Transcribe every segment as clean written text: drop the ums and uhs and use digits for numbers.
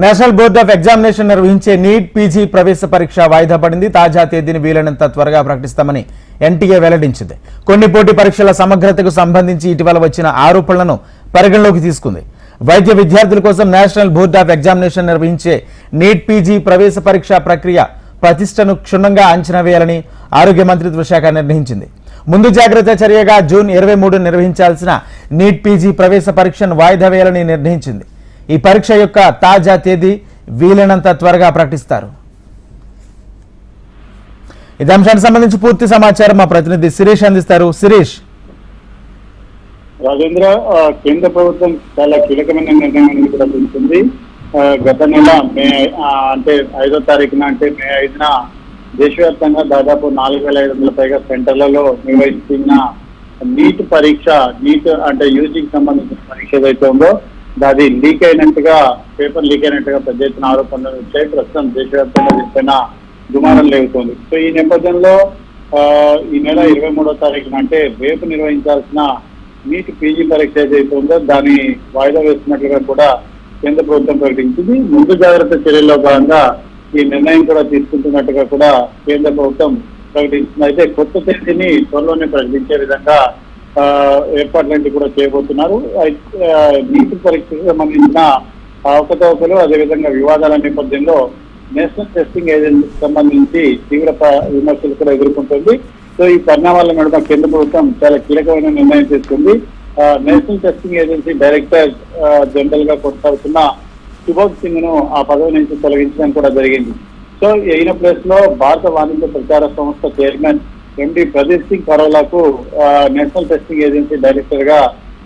National board of examination నిర్వహించే NEET PG ప్రవేశ పరీక్ష వాయిదా పడింది. తాజా తేదీని వీలైనంత త్వరగా ప్రకటిస్తామని ఎన్టీఏ వెల్లడించింది. కొన్ని పోటీ పరీక్షల సమగ్రతకు సంబంధించి ఇటీవల వచ్చిన ఆరోపణలను పరిగణలోకి తీసుకుంది. వైద్య విద్యార్థుల కోసం నేషనల్ బోర్డ్ ఆఫ్ ఎగ్జామినేషన్ నిర్వహించే నీట్ పీజీ ప్రవేశ పరీక్ష ప్రక్రియ ప్రతిష్టను క్షుణ్ణంగా అంచనా వేయాలని ఆరోగ్య మంత్రిత్వ శాఖ నిర్ణయించింది. ముందు జాగ్రత్త చర్యగా జూన్ 23 నిర్వహించాల్సిన నీట్ పీజీ ప్రవేశ పరీక్షను వాయిదా వేయాలని నిర్ణయించింది. ఈ పరీక్ష యొక్క తాజా తేదీ వీలైనంత త్వరగా ప్రకటిస్తారు. ఇదే అంశానికి సంబంధించి పూర్తి సమాచారం మా ప్రతినిధి శిరీష్ అందిస్తారు. శిరీష్. రాజేంద్ర, కేంద్ర ప్రభుత్వం చాలా కీలకమైన నిర్ణయం కూడా తీసుకుంది. గత నెల మే 5వ తారీఖున మే 5న దేశవ్యాప్తంగా దాదాపు 4,500 పైగా సెంటర్లలో నిర్వహిస్తున్న నీట్ పరీక్ష, నీట్ యూజీకి సంబంధించిన పరీక్ష ఏదైతే ఉందో అది లీక్ అయినట్టుగా, పేపర్ లీక్ అయినట్టుగా పెద్ద ఎత్తున ఆరోపణలు వచ్చాయి. ప్రస్తుతం దేశవ్యాప్తంగా దీనిపైన దుమారం లేగుతోంది. సో ఈ నేపథ్యంలో ఈ నెల 23వ తారీఖున రేపు నిర్వహించాల్సిన నీట్ పీజీ పరీక్ష ఏదైతే ఉందో దాన్ని వాయిదా వేస్తున్నట్లుగా కూడా కేంద్ర ప్రభుత్వం ప్రకటించింది. ముందు జాగ్రత్త చర్యల్లో భాగంగా ఈ నిర్ణయం కూడా తీసుకుంటున్నట్టుగా కూడా కేంద్ర ప్రభుత్వం ప్రకటించింది. అయితే కొత్త తేదీని త్వరలోనే ప్రకటించే విధంగా ఏర్పాట్లన్నీ కూడా చేయబోతున్నారు. నీట్ పరీక్షకు సంబంధించిన అవకతవకలు, అదేవిధంగా వివాదాల నేపథ్యంలో నేషనల్ టెస్టింగ్ ఏజెన్సీకి సంబంధించి తీవ్ర విమర్శలు కూడా ఎదుర్కొంటుంది. సో ఈ పరిణామాల నడుమ కేంద్ర ప్రభుత్వం చాలా కీలకమైన నిర్ణయం తీసుకుంది. National testing agency director general గా కొనసాగుతున్న సుబోధ్ సింగ్ ను ఆ పదవి నుంచి తొలగించడం కూడా జరిగింది. సో ఈయన ప్లేస్ లో భారత వాణిజ్య ప్రచార సంస్థ చైర్మన్ ఎండి ప్రదీప్ సింగ్ పరోలాకు నేషనల్ టెస్టింగ్ ఏజెన్సీ డైరెక్టర్ గా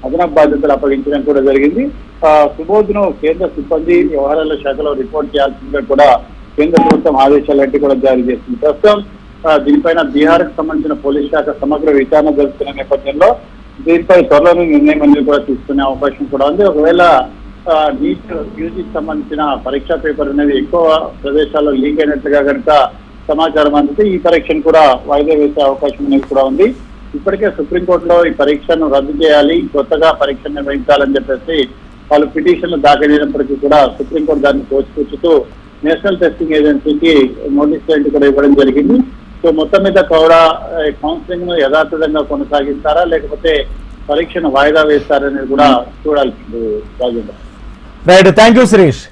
అదనపు బాధ్యతలు అప్పగించడం కూడా జరిగింది. సుబోధ్ ను కేంద్ర సిబ్బంది వ్యవహారాల శాఖలో రిపోర్ట్ చేయాల్సిందిగా కూడా కేంద్ర ప్రభుత్వం ఆదేశాలంటే కూడా జారీ చేసింది. ప్రస్తుతం దీనిపైన బీహార్ కు సంబంధించిన పోలీస్ శాఖ సమగ్ర విచారణ జరుపుతున్న నేపథ్యంలో దీనిపై త్వరలోనే నిర్ణయం అనేది కూడా తీసుకునే అవకాశం కూడా ఉంది. ఒకవేళ నీట్ యూజీకి సంబంధించిన పరీక్షా పేపర్ అనేది ఎక్కువ ప్రదేశాల్లో లీక్ అయినట్లుగా కనుక సమాచారం అందితే ఈ పరీక్షను కూడా వాయిదా వేసే అవకాశం అనేది కూడా ఉంది. ఇప్పటికే సుప్రీంకోర్టులో ఈ పరీక్షను రద్దు చేయాలి, కొత్తగా పరీక్ష నిర్వహించాలని చెప్పేసి వాళ్ళు పిటిషన్లు దాఖలైనప్పటికీ కూడా సుప్రీంకోర్టు దాన్ని తోసిపుచ్చుతూ నేషనల్ టెస్టింగ్ ఏజెన్సీకి నోటీస్ కూడా ఇవ్వడం జరిగింది. సో మొత్తం మీద కూడా కౌన్సిలింగ్ ను యథాతథంగా కొనసాగిస్తారా లేకపోతే పరీక్షను వాయిదా వేస్తారనేది కూడా చూడాల్సింది. Right, thank you Sirish.